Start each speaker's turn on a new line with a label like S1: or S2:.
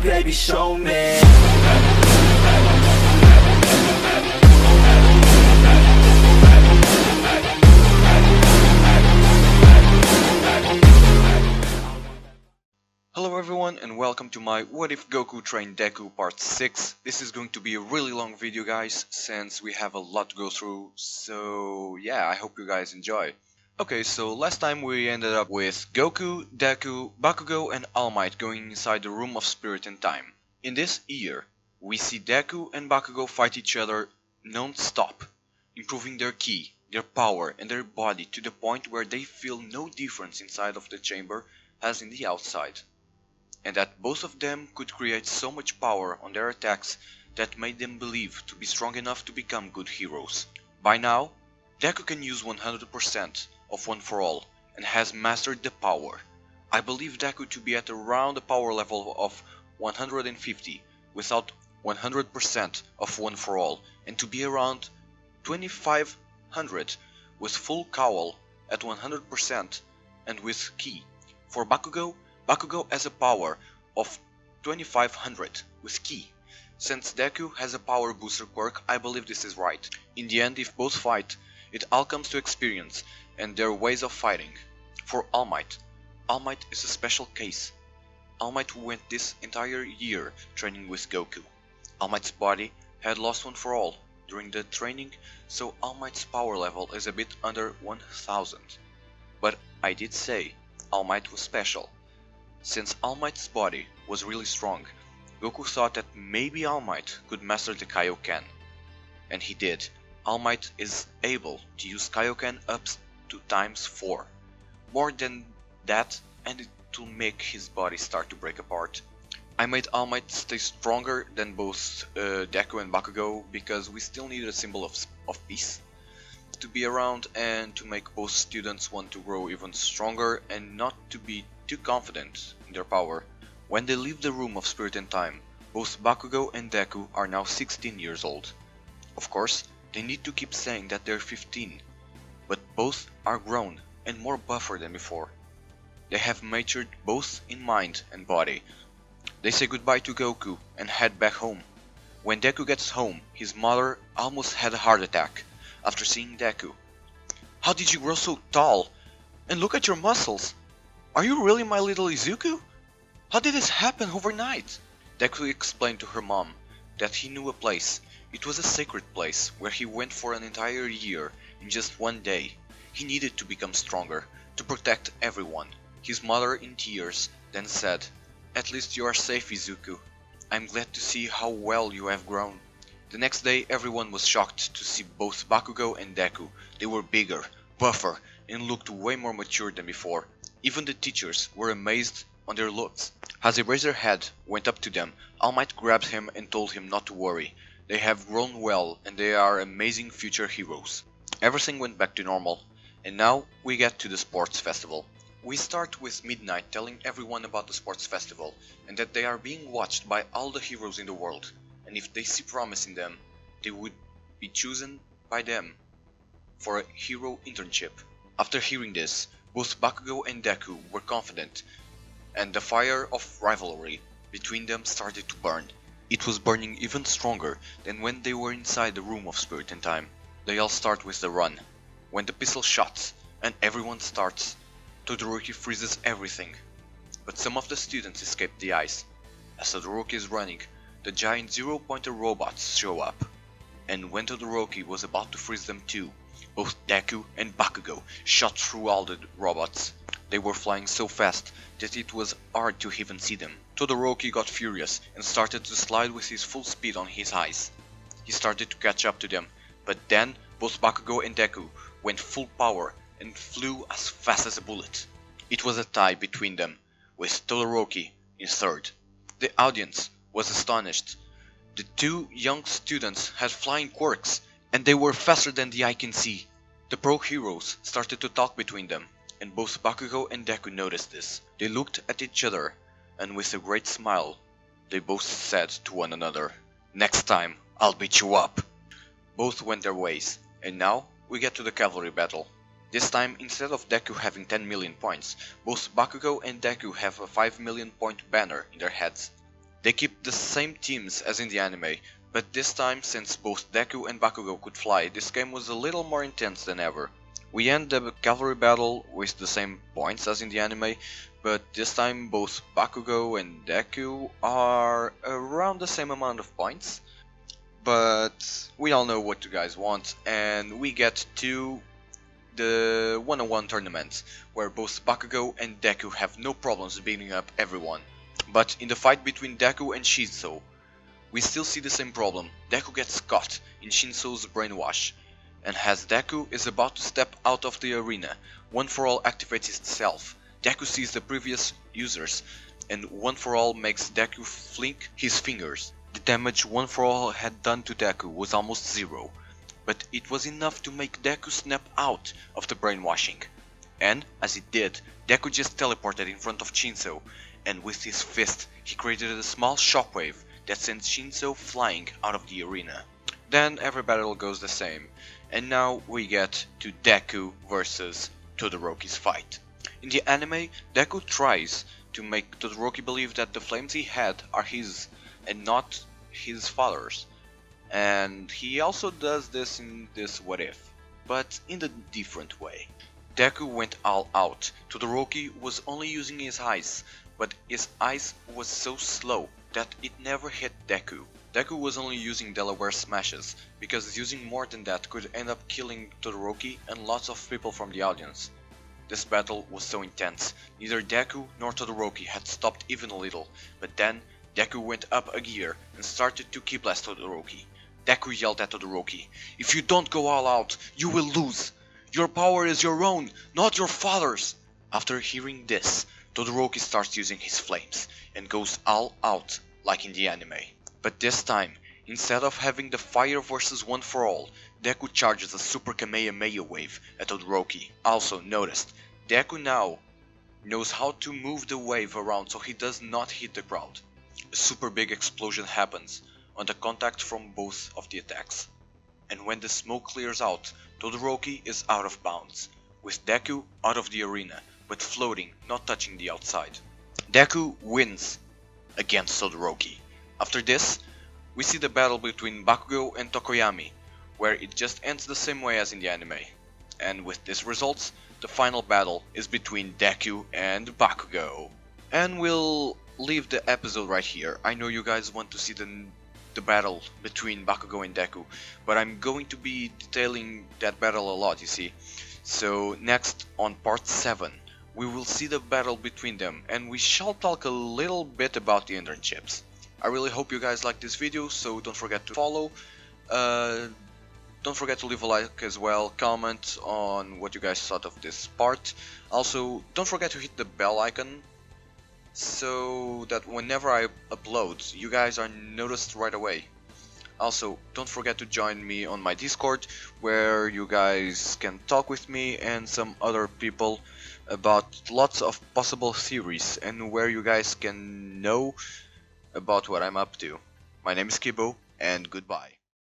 S1: baby, show me.
S2: Hello everyone and welcome to my What If Goku Trained Deku Part 6. This is going to be a really long video guys, since we have a lot to go through, so yeah, I hope you guys enjoy. Okay, so last time we ended up with Goku, Deku, Bakugo and All Might going inside the Room of Spirit and Time. In this year, we see Deku and Bakugo fight each other non-stop, improving their ki, their power and their body to the point where they feel no difference inside of the chamber as in the outside. And that both of them could create so much power on their attacks that made them believe to be strong enough to become good heroes. By now, Deku can use 100% of One For All and has mastered the power. I believe Deku to be at around a power level of 150 without 100% of One For All, and to be around 2500 with full cowl at 100% and with ki. For Bakugo has a power of 2500 with ki. Since Deku has a power booster quirk, I believe this is right. In the end, if both fight, it all comes to experience and their ways of fighting. For All Might is a special case. All Might went this entire year training with Goku. All Might's body had lost One For All during the training, so All Might's power level is a bit under 1000. But I did say All Might was special. Since All Might's body was really strong, Goku thought that maybe All Might could master the Kaioken. And he did. All Might is able to use Kaioken up to ×4. More than that, and it will make his body start to break apart. I made All Might stay stronger than both Deku and Bakugo because we still need a symbol of peace to be around and to make both students want to grow even stronger and not to be too confident in their power. When they leave the Room of Spirit and Time, both Bakugo and Deku are now 16 years old. Of course, they need to keep saying that they're 15, but both are grown and more buffer than before. They have matured both in mind and body. They say goodbye to Goku and head back home. When Deku gets home, his mother almost had a heart attack after seeing Deku. "How did you grow so tall? And look at your muscles! Are you really my little Izuku? How did this happen overnight?" Deku explained to her mom that he knew a place. It was a sacred place where he went for an entire year in just one day. He needed to become stronger, to protect everyone. His mother in tears then said, "At least you are safe, Izuku. I'm glad to see how well you have grown." The next day everyone was shocked to see both Bakugo and Deku. They were bigger, buffer, and looked way more mature than before. Even the teachers were amazed on their looks. As Eraserhead went up to them, All Might grabbed him and told him not to worry. They have grown well and they are amazing future heroes. Everything went back to normal, and now we get to the sports festival. We start with Midnight telling everyone about the sports festival and that they are being watched by all the heroes in the world, and if they see promise in them, they would be chosen by them for a hero internship. After hearing this, both Bakugo and Deku were confident, and the fire of rivalry between them started to burn. It was burning even stronger than when they were inside the Room of Spirit and Time. They all start with the run. When the pistol shots and everyone starts, Todoroki freezes everything. But some of the students escape the ice. As Todoroki is running, the giant zero-pointer robots show up. And when Todoroki was about to freeze them too, both Deku and Bakugo shot through all the robots. They were flying so fast that it was hard to even see them. Todoroki got furious and started to slide with his full speed on his ice. He started to catch up to them, but then both Bakugo and Deku went full power and flew as fast as a bullet. It was a tie between them, with Todoroki in third. The audience was astonished. The two young students had flying quirks, and they were faster than the eye can see. The pro heroes started to talk between them, and both Bakugo and Deku noticed this. They looked at each other, and with a great smile, they both said to one another, "Next time, I'll beat you up." Both went their ways, and now we get to the cavalry battle. This time, instead of Deku having 10 million points, both Bakugo and Deku have a 5 million point banner in their heads. They keep the same teams as in the anime, but this time, since both Deku and Bakugo could fly, this game was a little more intense than ever. We end the cavalry battle with the same points as in the anime, but this time both Bakugo and Deku are around the same amount of points. But we all know what you guys want, and we get to the one-on-one tournament, where both Bakugo and Deku have no problems beating up everyone. But in the fight between Deku and Shinso, we still see the same problem. Deku gets caught in Shinso's brainwash, and as Deku is about to step out of the arena, One for All activates itself. Deku sees the previous users, and One for All makes Deku flick his fingers. The damage One for All had done to Deku was almost zero, but it was enough to make Deku snap out of the brainwashing. And, as it did, Deku just teleported in front of Shinso, and with his fist he created a small shockwave that sent Shinso flying out of the arena. Then every battle goes the same, and now we get to Deku versus Todoroki's fight. In the anime, Deku tries to make Todoroki believe that the flames he had are his and not his father's, and he also does this in this What If, but in a different way. Deku went all out. Todoroki was only using his eyes, but his eyes was so slow that it never hit Deku. Deku was only using Delaware smashes, because using more than that could end up killing Todoroki and lots of people from the audience. This battle was so intense, neither Deku nor Todoroki had stopped even a little, but then Deku went up a gear and started to Ki Blast Todoroki. Deku yelled at Todoroki, "If you don't go all out, you will lose! Your power is your own, not your father's!" After hearing this, Todoroki starts using his flames, and goes all out like in the anime. But this time, instead of having the fire versus One for All, Deku charges a Super Kamehameha wave at Todoroki. Also noticed, Deku now knows how to move the wave around so he does not hit the crowd. A super big explosion happens on the contact from both of the attacks. And when the smoke clears out, Todoroki is out of bounds, with Deku out of the arena, but floating, not touching the outside. Deku wins against Todoroki. After this, we see the battle between Bakugo and Tokoyami, where it just ends the same way as in the anime. And with these results, the final battle is between Deku and Bakugo. And we'll leave the episode right here. I know you guys want to see the battle between Bakugo and Deku, but I'm going to be detailing that battle a lot, you see. So next, on part 7, we will see the battle between them, and we shall talk a little bit about the internships. I really hope you guys like this video, so don't forget to follow. Don't forget to leave a like as well, comment on what you guys thought of this part. Also, don't forget to hit the bell icon, so that whenever I upload, you guys are noticed right away. Also, don't forget to join me on my Discord, where you guys can talk with me and some other people about lots of possible theories, and where you guys can know about what I'm up to. My name is Kibo, and goodbye.